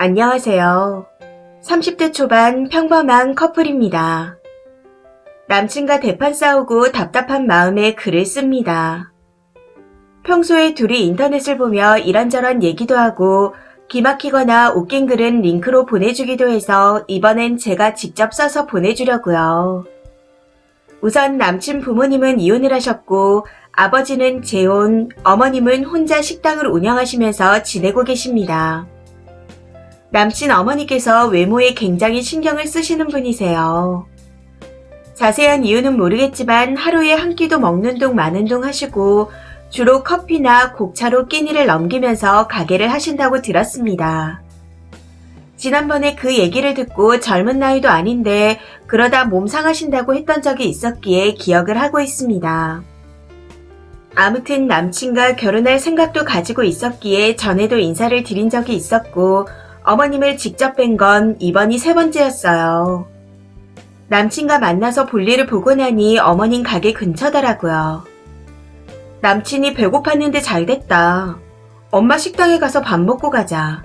안녕하세요. 30대 초반 평범한 커플입니다. 남친과 대판 싸우고 답답한 마음에 글을 씁니다. 평소에 둘이 인터넷을 보며 이런저런 얘기도 하고 기막히거나 웃긴 글은 링크로 보내주기도 해서 이번엔 제가 직접 써서 보내주려고요. 우선 남친 부모님은 이혼을 하셨고 아버지는 재혼, 어머님은 혼자 식당을 운영하시면서 지내고 계십니다. 남친 어머니께서 외모에 굉장히 신경을 쓰시는 분이세요. 자세한 이유는 모르겠지만 하루에 한 끼도 먹는 둥 마는 둥 하시고 주로 커피나 곡차로 끼니를 넘기면서 가게를 하신다고 들었습니다. 지난번에 그 얘기를 듣고 젊은 나이도 아닌데 그러다 몸 상하신다고 했던 적이 있었기에 기억을 하고 있습니다. 아무튼 남친과 결혼할 생각도 가지고 있었기에 전에도 인사를 드린 적이 있었고 어머님을 직접 뵌 건 이번이 세 번째였어요. 남친과 만나서 볼일을 보고 나니 어머님 가게 근처더라고요. 남친이 배고팠는데 잘됐다. 엄마 식당에 가서 밥 먹고 가자.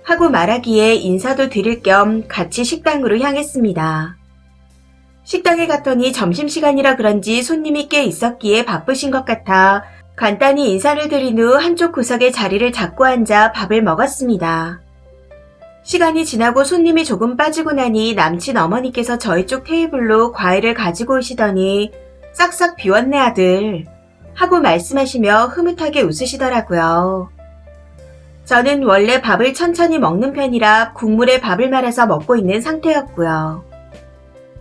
하고 말하기에 인사도 드릴 겸 같이 식당으로 향했습니다. 식당에 갔더니 점심시간이라 그런지 손님이 꽤 있었기에 바쁘신 것 같아 간단히 인사를 드린 후 한쪽 구석에 자리를 잡고 앉아 밥을 먹었습니다. 시간이 지나고 손님이 조금 빠지고 나니 남친 어머니께서 저희 쪽 테이블로 과일을 가지고 오시더니 싹싹 비웠네 아들 하고 말씀하시며 흐뭇하게 웃으시더라고요. 저는 원래 밥을 천천히 먹는 편이라 국물에 밥을 말아서 먹고 있는 상태였고요.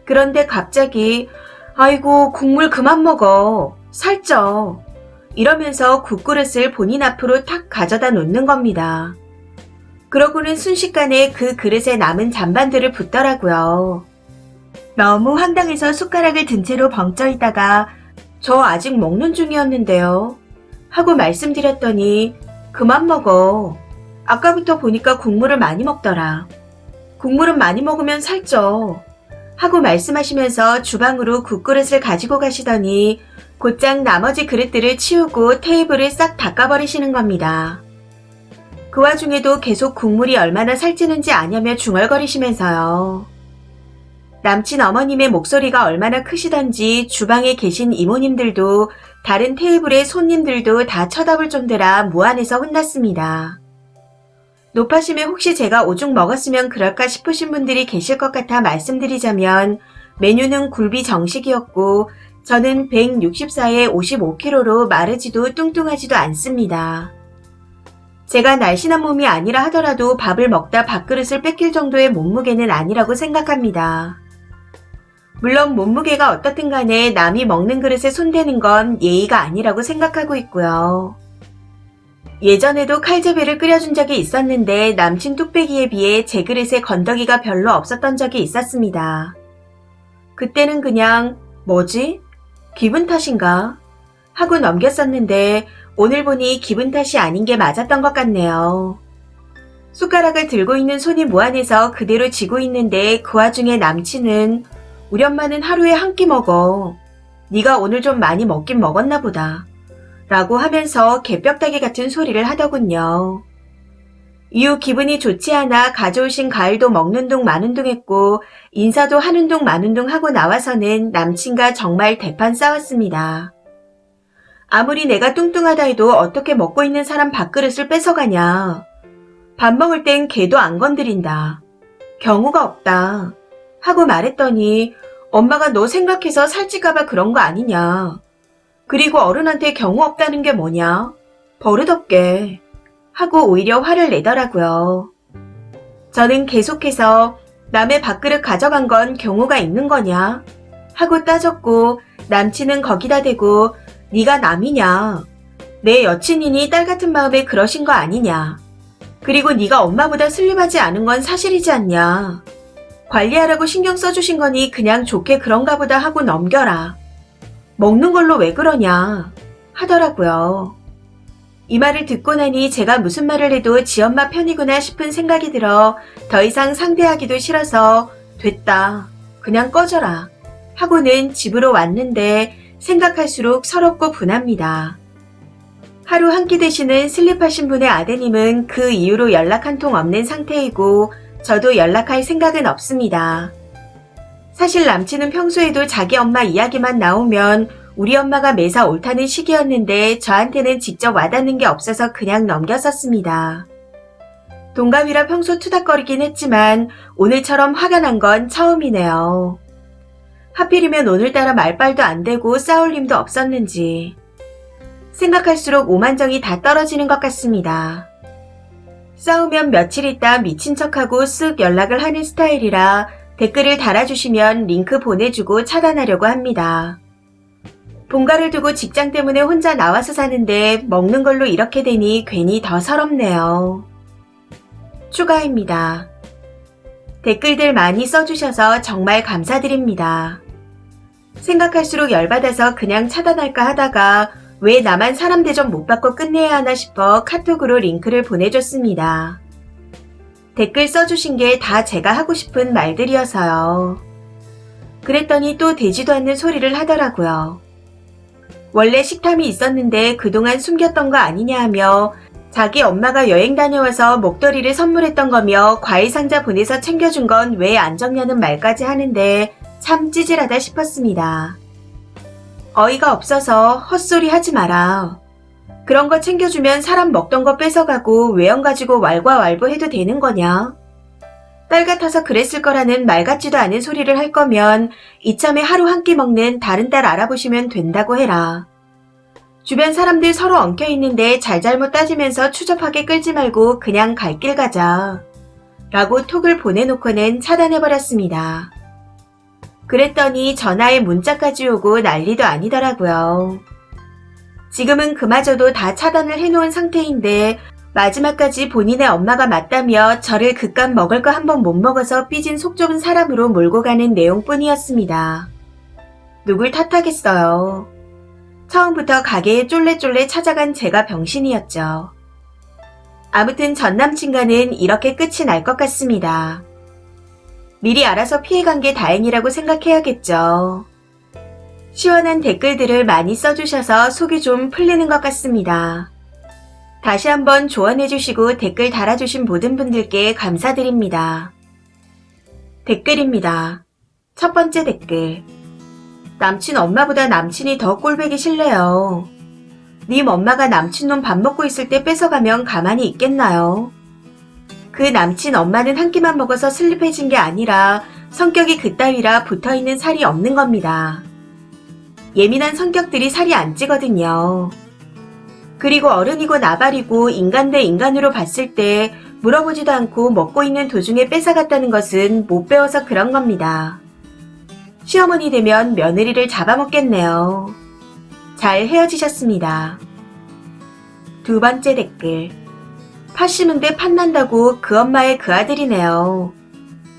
그런데 갑자기 아이고 국물 그만 먹어 살쪄 이러면서 국그릇을 본인 앞으로 탁 가져다 놓는 겁니다. 그러고는 순식간에 그 그릇에 남은 잔반들을 붓더라고요. 너무 황당해서 숟가락을 든 채로 벙쪄 있다가 저 아직 먹는 중이었는데요. 하고 말씀드렸더니 그만 먹어. 아까부터 보니까 국물을 많이 먹더라. 국물은 많이 먹으면 살쪄. 하고 말씀하시면서 주방으로 국그릇을 가지고 가시더니 곧장 나머지 그릇들을 치우고 테이블을 싹 닦아버리시는 겁니다. 그 와중에도 계속 국물이 얼마나 살찌는지 아냐며 중얼거리시면서요. 남친 어머님의 목소리가 얼마나 크시던지 주방에 계신 이모님들도 다른 테이블의 손님들도 다 쳐다볼 정도라 무안해서 혼났습니다. 높아심에 혹시 제가 오죽 먹었으면 그럴까 싶으신 분들이 계실 것 같아 말씀드리자면 메뉴는 굴비 정식이었고 저는 164에 55kg로 마르지도 뚱뚱하지도 않습니다. 제가 날씬한 몸이 아니라 하더라도 밥을 먹다 밥그릇을 뺏길 정도의 몸무게는 아니라고 생각합니다. 물론 몸무게가 어떻든 간에 남이 먹는 그릇에 손대는 건 예의가 아니라고 생각하고 있고요. 예전에도 칼제비를 끓여준 적이 있었는데 남친 뚝배기에 비해 제 그릇에 건더기가 별로 없었던 적이 있었습니다. 그때는 그냥 뭐지? 기분 탓인가? 하고 넘겼었는데 오늘 보니 기분 탓이 아닌 게 맞았던 것 같네요. 숟가락을 들고 있는 손이 무안해서 그대로 쥐고 있는데 그 와중에 남친은 우리 엄마는 하루에 한 끼 먹어. 네가 오늘 좀 많이 먹긴 먹었나 보다. 라고 하면서 개벽다귀 같은 소리를 하더군요. 이후 기분이 좋지 않아 가져오신 과일도 먹는 둥 마는 둥 했고 인사도 하는 둥 마는 둥 하고 나와서는 남친과 정말 대판 싸웠습니다. 아무리 내가 뚱뚱하다 해도 어떻게 먹고 있는 사람 밥그릇을 뺏어가냐. 밥 먹을 땐 걔도 안 건드린다. 경우가 없다. 하고 말했더니 엄마가 너 생각해서 살찔까봐 그런 거 아니냐. 그리고 어른한테 경우 없다는 게 뭐냐. 버릇없게. 하고 오히려 화를 내더라고요. 저는 계속해서 남의 밥그릇 가져간 건 경우가 있는 거냐. 하고 따졌고 남친은 거기다 대고 네가 남이냐. 내 여친이니 딸 같은 마음에 그러신 거 아니냐. 그리고 네가 엄마보다 슬림하지 않은 건 사실이지 않냐. 관리하라고 신경 써주신 거니 그냥 좋게 그런가 보다 하고 넘겨라. 먹는 걸로 왜 그러냐. 하더라고요. 이 말을 듣고 나니 제가 무슨 말을 해도 지 엄마 편이구나 싶은 생각이 들어 더 이상 상대하기도 싫어서 됐다. 그냥 꺼져라. 하고는 집으로 왔는데 생각할수록 서럽고 분합니다. 하루 한 끼 드시는 슬립하신 분의 아드님은 그 이후로 연락 한 통 없는 상태이고 저도 연락할 생각은 없습니다. 사실 남친은 평소에도 자기 엄마 이야기만 나오면 우리 엄마가 매사 옳다는 식이었는데 저한테는 직접 와닿는 게 없어서 그냥 넘겼었습니다. 동갑이라 평소 투닥거리긴 했지만 오늘처럼 화가 난 건 처음이네요. 하필이면 오늘따라 말빨도 안 되고 싸울 힘도 없었는지 생각할수록 오만정이 다 떨어지는 것 같습니다. 싸우면 며칠 있다 미친 척하고 쓱 연락을 하는 스타일이라 댓글을 달아주시면 링크 보내주고 차단하려고 합니다. 본가를 두고 직장 때문에 혼자 나와서 사는데 먹는 걸로 이렇게 되니 괜히 더 서럽네요. 추가입니다. 댓글들 많이 써주셔서 정말 감사드립니다. 생각할수록 열받아서 그냥 차단할까 하다가 왜 나만 사람 대접 못 받고 끝내야 하나 싶어 카톡으로 링크를 보내줬습니다. 댓글 써주신 게 다 제가 하고 싶은 말들이어서요. 그랬더니 또 되지도 않는 소리를 하더라고요. 원래 식탐이 있었는데 그동안 숨겼던 거 아니냐 하며 자기 엄마가 여행 다녀와서 목도리를 선물했던 거며 과일 상자 보내서 챙겨준 건 왜 안 적냐는 말까지 하는데 참 찌질하다 싶었습니다. 어이가 없어서 헛소리 하지 마라. 그런 거 챙겨주면 사람 먹던 거 뺏어가고 외형 가지고 왈가왈부 해도 되는 거냐? 딸 같아서 그랬을 거라는 말 같지도 않은 소리를 할 거면 이참에 하루 한 끼 먹는 다른 딸 알아보시면 된다고 해라. 주변 사람들 서로 엉켜있는데 잘잘못 따지면서 추접하게 끌지 말고 그냥 갈 길 가자. 라고 톡을 보내놓고는 차단해버렸습니다. 그랬더니 전화에 문자까지 오고 난리도 아니더라고요. 지금은 그마저도 다 차단을 해놓은 상태인데 마지막까지 본인의 엄마가 맞다며 저를 그깟 먹을 거 한 번 못 먹어서 삐진 속 좁은 사람으로 몰고 가는 내용뿐이었습니다. 누굴 탓하겠어요. 처음부터 가게에 쫄래쫄래 찾아간 제가 병신이었죠. 아무튼 전 남친과는 이렇게 끝이 날 것 같습니다. 미리 알아서 피해간 게 다행이라고 생각해야겠죠. 시원한 댓글들을 많이 써주셔서 속이 좀 풀리는 것 같습니다. 다시 한번 조언해주시고 댓글 달아주신 모든 분들께 감사드립니다. 댓글입니다. 첫 번째 댓글. 남친 엄마보다 남친이 더 꼴보기 싫네요. 님 엄마가 남친 놈 밥 먹고 있을 때 뺏어가면 가만히 있겠나요? 그 남친 엄마는 한 끼만 먹어서 슬립해진 게 아니라 성격이 그따위라 붙어있는 살이 없는 겁니다. 예민한 성격들이 살이 안 찌거든요. 그리고 어른이고 나발이고 인간 대 인간으로 봤을 때 물어보지도 않고 먹고 있는 도중에 뺏어갔다는 것은 못 배워서 그런 겁니다. 시어머니 되면 며느리를 잡아먹겠네요. 잘 헤어지셨습니다. 두 번째 댓글. 팥 심은데 팥 난다고 그 엄마의 그 아들이네요.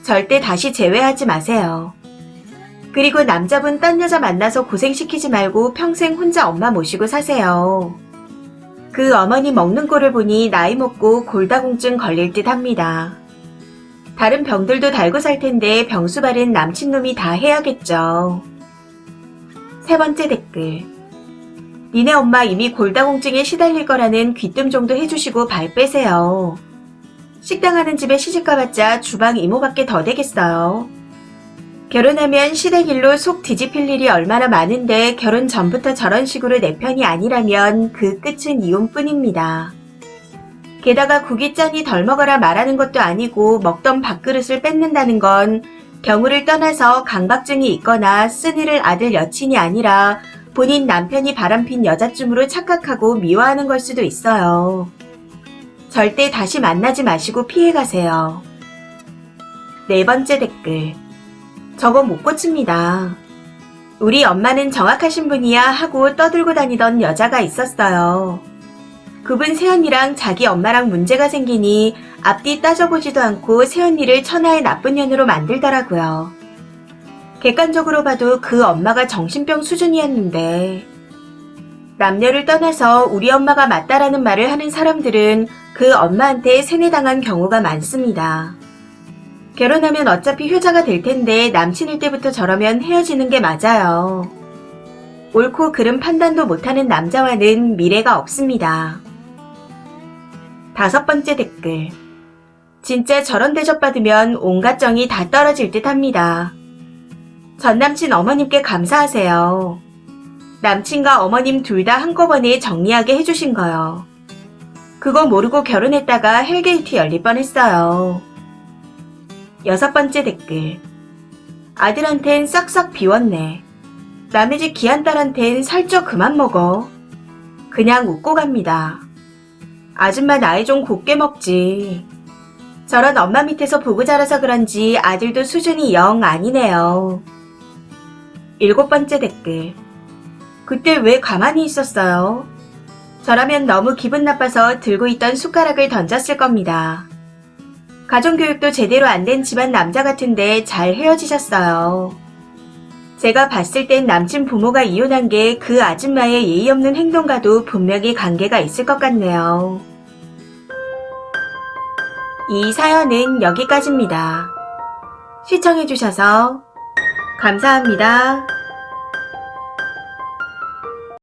절대 다시 재회하지 마세요. 그리고 남자분 딴 여자 만나서 고생시키지 말고 평생 혼자 엄마 모시고 사세요. 그 어머니 먹는 꼴을 보니 나이 먹고 골다공증 걸릴 듯 합니다. 다른 병들도 달고 살 텐데 병수발은 남친놈이 다 해야겠죠. 세 번째 댓글. 니네 엄마 이미 골다공증에 시달릴 거라는 귀뜸 정도 해주시고 발 빼세요. 식당 하는 집에 시집 가봤자 주방 이모밖에 더 되겠어요. 결혼하면 시댁일로 속 뒤집힐 일이 얼마나 많은데 결혼 전부터 저런 식으로 내 편이 아니라면 그 끝은 이혼뿐입니다. 게다가 국이 짠이 덜 먹어라 말하는 것도 아니고 먹던 밥그릇을 뺏는다는 건 경우를 떠나서 강박증이 있거나 쓴이를 아들 여친이 아니라 본인 남편이 바람핀 여자쯤으로 착각하고 미워하는 걸 수도 있어요. 절대 다시 만나지 마시고 피해가세요. 네 번째 댓글. 저거 못 고칩니다. 우리 엄마는 정확하신 분이야 하고 떠들고 다니던 여자가 있었어요. 그분 새언니랑 자기 엄마랑 문제가 생기니 앞뒤 따져보지도 않고 새언니를 천하의 나쁜 년으로 만들더라고요. 객관적으로 봐도 그 엄마가 정신병 수준이었는데 남녀를 떠나서 우리 엄마가 맞다라는 말을 하는 사람들은 그 엄마한테 세뇌당한 경우가 많습니다. 결혼하면 어차피 효자가 될 텐데 남친일 때부터 저러면 헤어지는 게 맞아요. 옳고 그름 판단도 못하는 남자와는 미래가 없습니다. 5번째 댓글. 진짜 저런 대접받으면 온갖 정이 다 떨어질 듯 합니다. 전남친 어머님께 감사하세요. 남친과 어머님 둘 다 한꺼번에 정리하게 해주신 거요. 그거 모르고 결혼했다가 헬게이트 열릴 뻔했어요. 6번째 댓글. 아들한텐 싹싹 비웠네. 남의 집 귀한 딸한텐 살쪄 그만 먹어. 그냥 웃고 갑니다. 아줌마 나이 좀 곱게 먹지. 저런 엄마 밑에서 보고 자라서 그런지 아들도 수준이 영 아니네요. 7번째 댓글. 그때 왜 가만히 있었어요? 저라면 너무 기분 나빠서 들고 있던 숟가락을 던졌을 겁니다. 가정교육도 제대로 안 된 집안 남자 같은데 잘 헤어지셨어요. 제가 봤을 땐 남친 부모가 이혼한 게 그 아줌마의 예의 없는 행동과도 분명히 관계가 있을 것 같네요. 이 사연은 여기까지입니다. 시청해주셔서 감사합니다.